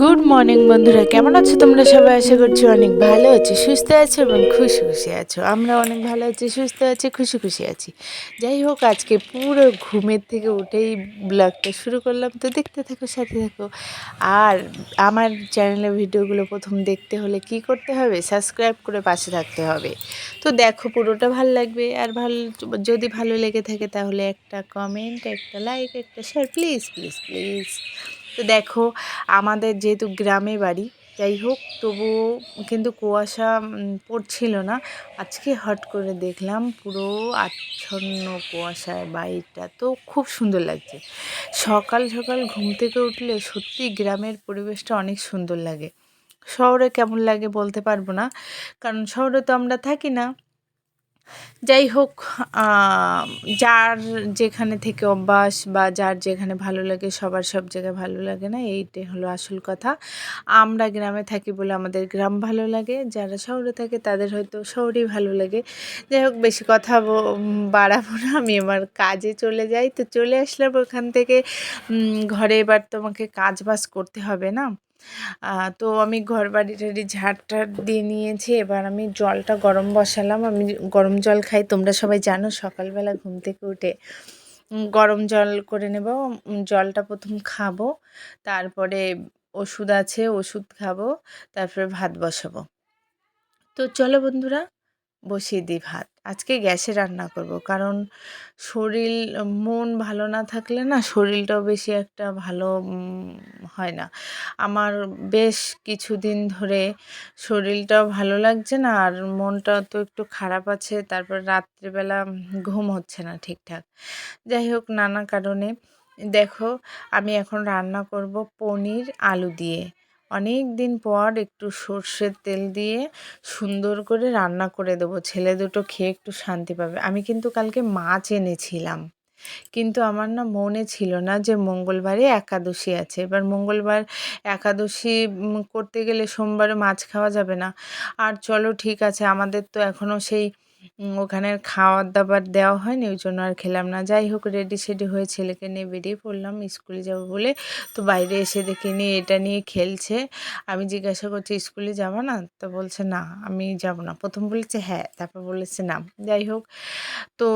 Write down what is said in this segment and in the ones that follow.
Good morning বন্ধুরা, কেমন আছো তোমরা সবাই? আশা করছি অনেক ভালো আছো, সুস্থ আছো এবং খুশি খুশি আছো। আমরা অনেক ভালো আছি, সুস্থ আছি, খুশি খুশি আছি। যাই হোক, আজকে পুরো ঘুমের থেকে উঠেই ব্লগটা শুরু করলাম, তো দেখতে থাকো, সাথে থাকো। আর আমার চ্যানেলের ভিডিওগুলো প্রথম দেখতে হলে কি করতে হবে? সাবস্ক্রাইব করে পাশে থাকতে হবে। তো দেখো, পুরোটা ভালো লাগবে। আর যদি ভালো লেগে থাকে তাহলে একটা কমেন্ট, একটা লাইক, একটা শেয়ার, প্লিজ প্লিজ প্লিজ। তো দেখো, আমাদের যেহেতু গ্রামে বাড়ি, যাই হোক তবুও কিন্তু কুয়াশা পড়ছিল না। আজকে হট করে দেখলাম পুরো আচ্ছন্ন কুয়াশায় বাড়িটা, তো খুব সুন্দর লাগছে। সকাল সকাল ঘুম থেকে উঠলে সত্যি গ্রামের পরিবেশটা অনেক সুন্দর লাগে। শহরে কেমন লাগে বলতে পারবো না, কারণ শহরে তো আমরা থাকি না। যাই হোক, যার যেখানে থেকে অভ্যাস বা যার যেখানে ভালো লাগে, সবার সব জায়গায় ভালো লাগে না, এইটাই হলো আসল কথা। আমরা গ্রামে থাকি বলে আমাদের গ্রাম ভালো লাগে, যারা শহরে থাকে তাদের হয়তো শহরেই ভালো লাগে। যাই হোক, বেশি কথা বাড়াবো না, আমি আমার কাজে চলে যাই। তো চলে আসলাম ওখান থেকে। ঘরে এবার তোমাকে কাজ বাজ করতে হবে না। তো আমি ঘরবাড়ি টাড়ি ঝাড়-টাড় দিয়ে নিয়েছি। এবার আমি জলটা গরম বসালাম। আমি গরম জল খাই, তোমরা সবাই জানো। সকালবেলা ঘুম থেকে উঠে গরম জল করে নেব। জলটা প্রথম খাবো, তারপরে ওষুধ আছে, ওষুধ খাবো, তারপরে ভাত বসাবো। তো চলো বন্ধুরা, বসিয়ে দিই ভাত। আজকে গ্যাসে রান্না করব, কারণ শরীর মন ভালো না থাকলে না শরীরটাও বেশি একটা ভালো হয় না। আমার বেশ কিছুদিন ধরে শরীরটাও ভালো লাগছে না, আর মনটাও তো একটু খারাপ আছে। তারপর রাত্রিবেলা ঘুম হচ্ছে না ঠিকঠাক। যাই হোক, নানা কারণে দেখো, আমি এখন রান্না করব পনির আলু দিয়ে। অনেক দিন পর একটু সর্ষের তেল দিয়ে সুন্দর করে রান্না করে দেবো, ছেলে দুটো খেয়ে একটু শান্তি পাবে। আমি কিন্তু কালকে মাছ এনেছিলাম, কিন্তু আমার না মনে ছিল না যে মঙ্গলবারে একাদশী আছে। এবার মঙ্গলবার একাদশী করতে গেলে সোমবারে মাছ খাওয়া যাবে না। আর চলো ঠিক আছে, আমাদের তো এখনও সেই ওখানের খাবার দাবার দেওয়া হয়নি, ওই জন্য আর খেলাম না। যাই হোক, রেডি সেডি হয়ে ছেলেকে নিয়ে বেরিয়ে পড়লাম স্কুলে যাবো বলে। তো বাইরে এসে দেখি নিয়ে এটা নিয়ে খেলছে। আমি জিজ্ঞাসা করছি, স্কুলে যাবো না? তো বলছে না, আমি যাব না। প্রথম বলেছে হ্যাঁ, তারপর বলেছে না। যাই হোক, তো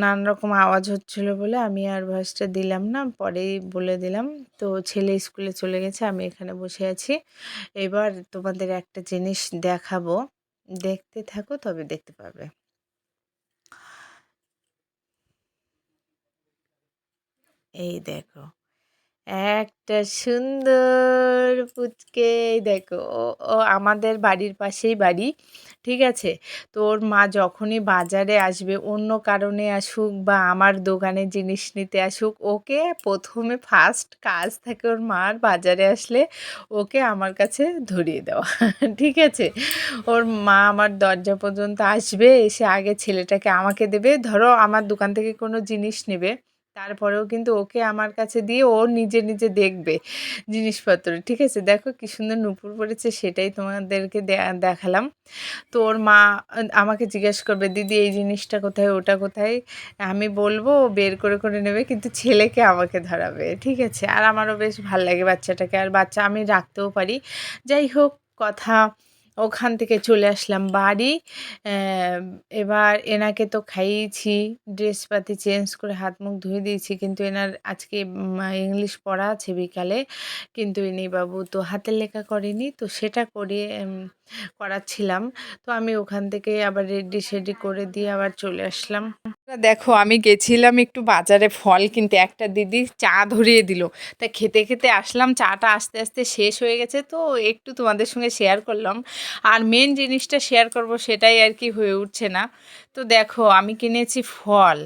নানা রকম আওয়াজ হচ্ছিল বলে আমি আর ভয়েসটা দিলাম না, পরেই বলে দিলাম। তো ছেলে স্কুলে চলে গেছে, আমি এখানে বসে আছি। এবার তোমাদের একটা জিনিস দেখাবো, দেখতে থাকো তবে দেখতে পাবে। এই দেখো, একটা সুন্দর পুচকে। দেখো, ও ও আমাদের বাড়ির পাশেই বাড়ি, ঠিক আছে? তো ওর মা যখনই বাজারে আসবে, অন্য কারণে আসুক বা আমার দোকানে জিনিস নিতে আসুক, ওকে প্রথমে ফার্স্ট কাজ থাকে ওর মার বাজারে আসলে ওকে আমার কাছে ধরিয়ে দেওয়া। ঠিক আছে? ওর মা আমার দরজা পর্যন্ত আসবে, এসে আগে ছেলেটাকে আমাকে দেবে। ধরো আমার দোকান থেকে কোনো জিনিস নেবে, তারপরেও কিন্তু ওকে আমার কাছে দিয়ে ও নিজে নিজে দেখবে জিনিসপত্র। ঠিক আছে? দেখো কি সুন্দর নূপুর পড়েছে, সেটাই তোমাদেরকে দেখালাম। তো ওর মা আমাকে জিজ্ঞেস করবে, দিদি এই জিনিসটা কোথায়, ওটা কোথায়? আমি বলবো, ও বের করে করে নেবে, কিন্তু ছেলেকে আমাকে ধরাবে। ঠিক আছে? আর আমারও বেশ ভাল লাগে বাচ্চাটাকে, আর বাচ্চা আমি রাখতেও পারি। যাই হোক, কথা, ওখান থেকে চলে আসলাম বাড়ি। আহ, এবার এনাকে তো খাইয়েছি, ড্রেসপাতি চেঞ্জ করে হাত মুখ ধুয়ে দিয়েছি, কিন্তু এনার আজকে ইংলিশ পড়া আছে বিকালে। কিন্তু ইনি বাবু তো হাতের লেখা করেনি, তো সেটা করিয়ে করাচ্ছিলাম। তো আমি ওখান থেকে আবার রেডি সেডি করে দিয়ে আবার চলে আসলাম। দেখো, আমি গেছিলাম একটু বাজারে ফল কিনতে, একটা দিদি চা ধরিয়ে দিল। তা খেতে খেতে আসলাম, চাটা আস্তে আস্তে শেষ হয়ে গেছে, তো একটু তোমাদের সঙ্গে শেয়ার করলাম। আর মেন জিনিসটা শেয়ার করব সেটাই আর কি হয়ে উঠছে না। তো দেখো, আমি কিনেছি ফল।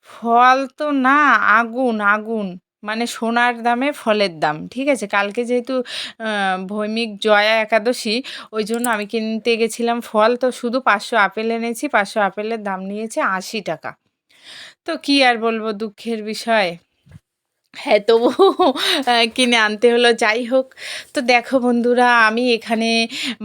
ফল তো না, আগুন আগুন, মানে সোনার দামে ফলের দাম। ঠিক আছে? কালকে যেহেতু ভৌমিক জয়া একাদশী, ওই জন্য আমি কিনতে গেছিলাম ফল। তো শুধু 500 আপেল এনেছি, 500 আপেলের দাম নিয়েছে 80 টাকা। তো কি আর বলবো, দুঃখের বিষয়। হ্যাঁ, তবুও কিনে আনতে হলো। যাই হোক, তো দেখো বন্ধুরা, আমি এখানে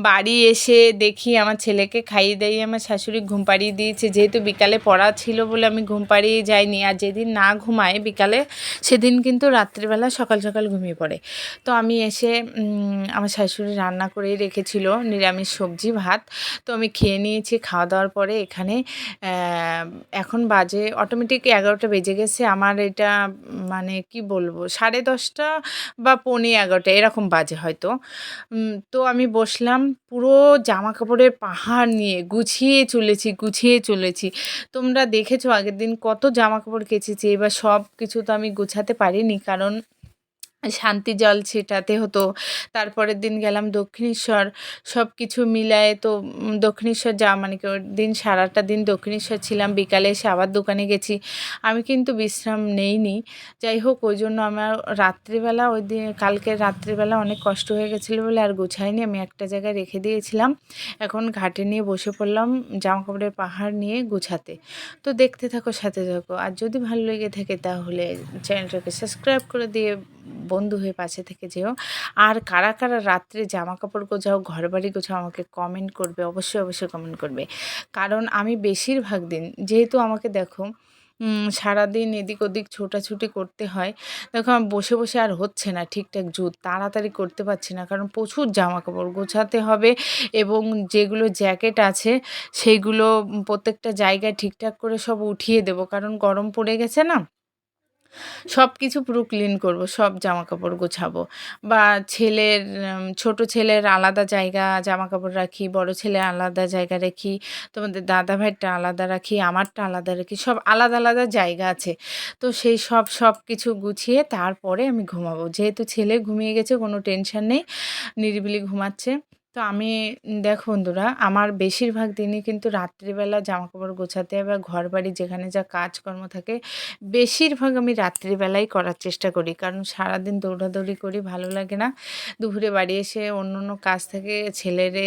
বাড়ি এসে দেখি আমার ছেলেকে খাইয়ে দাইয়ে আমার শাশুড়ি ঘুম পাড়িয়ে দিয়েছে। যেহেতু বিকালে পড়া ছিল বলে আমি ঘুম পাড়িয়ে যাইনি। আর যেদিন না ঘুমায় বিকালে, সেদিন কিন্তু রাত্রিবেলা সকাল সকাল ঘুমিয়ে পড়ে। তো আমি এসে আমার শাশুড়ি রান্না করেই রেখেছিল নিরামিষ সবজি ভাত। তো আমি খেয়ে নিয়েছি। খাওয়া দাওয়ার পরে এখানে এখন বাজে অটোমেটিক 11টা বেজে গেছে। আমার এটা মানে কি বলবো, 10:30 বা 11:45 এরকম বাজে হয়তো। তো আমি বসলাম, পুরো জামা কাপড়ের পাহাড় নিয়ে গুছিয়ে চলেছি। তোমরা দেখেছো আগের দিন কত জামা কাপড় কেচেছি। এবার সব কিছু তো আমি গুছাতে পারিনি, কারণ শান্তি জল ছেটাতে হতো। তারপরের দিন গেলাম দক্ষিণেশ্বর। সব কিছু মিলায়ে তো দক্ষিণেশ্বর যাওয়া মানে কি ওই দিন সারাটা দিন দক্ষিণেশ্বর ছিলাম। বিকালে এসে আবার দোকানে গেছি। আমি কিন্তু বিশ্রাম নেইনি। যাই হোক, ওই জন্য আমার রাত্রিবেলা ওই দিন কালকে রাত্রিবেলা অনেক কষ্ট হয়ে গেছিলো বলে আর গোছাইনি। আমি একটা জায়গায় রেখে দিয়েছিলাম। এখন ঘাটে নিয়ে বসে পড়লাম জামাকাপড়ের পাহাড় নিয়ে গুছাতে। তো দেখতে থাকো, সাথে থাকো। আর যদি ভালো লেগে থাকে তাহলে চ্যানেলটাকে সাবস্ক্রাইব করে দিয়ে বন্ধু হয়ে পাশে থেকে যেও। আর কারা কারা রাত্রে জামা কাপড় গোছাও, ঘরবাড়ি গোছাও, আমাকে কমেন্ট করবে, অবশ্যই কমেন্ট করবে। কারণ আমি বেশিরভাগ দিন, যেহেতু আমাকে দেখো সারাদিন এদিক ওদিক ছোটাছুটি করতে হয়। দেখো আমার বসে আর হচ্ছে না ঠিকঠাক তাড়াতাড়ি করতে পারছি না, কারণ প্রচুর জামা কাপড় গোছাতে হবে। এবং যেগুলো জ্যাকেট আছে সেইগুলো প্রত্যেকটা জায়গায় ঠিকঠাক করে সব উঠিয়ে দেবো, কারণ গরম পড়ে গেছে না। সব কিছু পুরো ক্লিন করব, সব জামাকাপড় গোছাবো। বা ছেলের ছোট ছেলের আলাদা জায়গা জামাকাপড় রাখি, বড় ছেলের আলাদা জায়গা রাখি, তোমাদের দাদাভাইয়েরটা আলাদা রাখি, আমারটা আলাদা রাখি, সব আলাদা জায়গা আছে। তো সেই সব কিছু গুছিয়ে তারপরে আমি ঘুমাবো। যেহেতু ছেলে ঘুমিয়ে গেছে, কোনো টেনশন নেই, নিরিবিলি ঘুমাচ্ছে। তো আমি দেখো বন্ধুরা, আমার বেশিরভাগ দিনই কিন্তু রাত্রিবেলা জামাকাপড় গোছাতে হয় বা ঘরবাড়ি যেখানে যা কাজকর্ম থাকে বেশিরভাগ আমি রাত্রিবেলাই করার চেষ্টা করি। কারণ সারাদিন দৌড়াদৌড়ি করি, ভালো লাগে না। দুপুরে বাড়ি এসে অন্য কাজ থাকে, ছেলেরে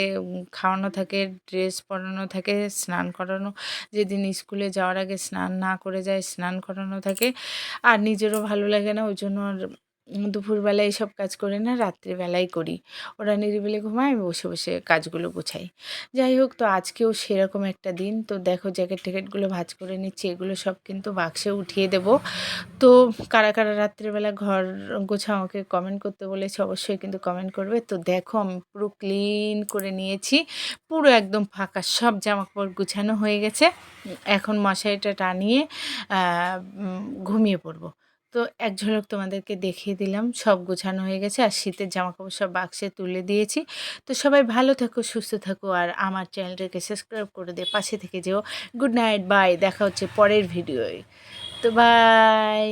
খাওয়ানো থাকে, ড্রেস পরানো থাকে, স্নান করানো। যেদিন স্কুলে যাওয়ার আগে স্নান না করে যায়, স্নান করানো থাকে। আর নিজেরও ভালো লাগে না, ওই জন্য আর দুপুরবেলা এসব কাজ করি না, রাত্রিবেলাই করি। ওরা নিরিবিলি ঘুমায়, আমি বসে কাজগুলো গোছাই। যাই হোক, তো আজকেও সেরকম একটা দিন। তো দেখো জ্যাকেট-ট্যাকেটগুলো ভাঁজ করে নিচ্ছি। এগুলো সব কিন্তু বাক্সে উঠিয়ে দেবো। তো কারা রাত্রিবেলা ঘর গোছাও আমাকে কমেন্ট করতে বলেছে, অবশ্যই কিন্তু কমেন্ট করবে। তো দেখো আমি পুরো ক্লিন করে নিয়েছি। পুরো একদম ফাঁকা, সব জামাকাপড় গুছানো হয়ে গেছে। এখন মশারিটা টানিয়ে আ ঘুমিয়ে পড়বো। তো এক ঝলক তোমাদেরকে দেখিয়ে দিলাম। সব গোছানো হয়ে গেছে আর শীতের জামাকাপড় সব বাক্সে তুলে দিয়েছি। তো সবাই ভালো থাকো, সুস্থ থাকো আর আমার চ্যানেলটাকে সাবস্ক্রাইব করে দিয়ে পাশে থেকে যেও। Good night, bye. দেখা হচ্ছে পরের ভিডিওয়। তো বাই।